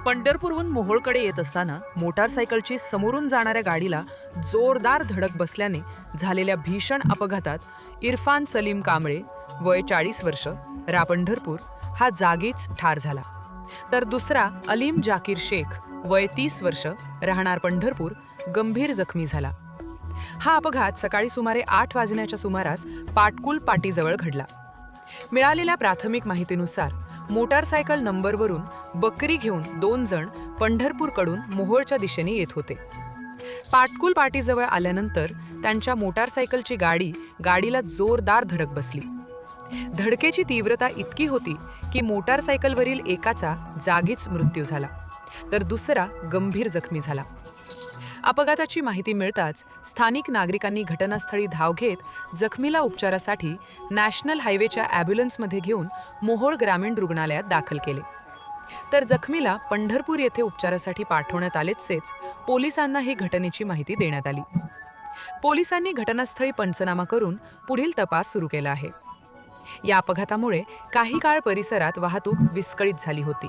पंढरपूरहून मोहोळकडे येत असताना मोटारसायकलची समोरून जाणाऱ्या गाडीला जोरदार धडक बसल्याने झालेल्या भीषण अपघातात इरफान सलीम कांबळे वय 40 वर्ष पंढरपूर हा जागीच ठार झाला. तर दुसरा अलीम जाकीर शेख वय 30 वर्ष राहणार पंढरपूर गंभीर जखमी झाला. हा अपघात सकाळी सुमारे 8 वाजण्याच्या सुमारास पाटकुल पाटीजवळ घडला. मिळालेल्या प्राथमिक माहितीनुसार मोटारसायकल नंबरवरून बकरी घेऊन 2 जण पंढरपूरकडून मोहोळच्या दिशेने येत होते. पाटकुल पाटीजवळ आल्यानंतर त्यांच्या मोटारसायकलची गाडीला जोरदार धडक बसली. धडकेची तीव्रता इतकी होती की मोटारसायकलवरील एकाचा जागीच मृत्यू झाला, तर दुसरा गंभीर जखमी झाला. अपघाताची माहिती मिळताच स्थानिक नागरिकांनी घटनास्थळी धाव घेत जखमीला उपचारासाठी नॅशनल हायवेच्या ॲम्ब्युलन्समध्ये घेऊन मोहोळ ग्रामीण रुग्णालयात दाखल केले. तर जखमीला पंढरपूर येथे उपचारासाठी पाठवण्यात आलेच पोलिसांना ही घटनेची माहिती देण्यात आली. पोलिसांनी घटनास्थळी पंचनामा करून पुढील तपास सुरू केला आहे. या अपघातामुळे काही काळ परिसरात वाहतूक विस्कळीत झाली होती.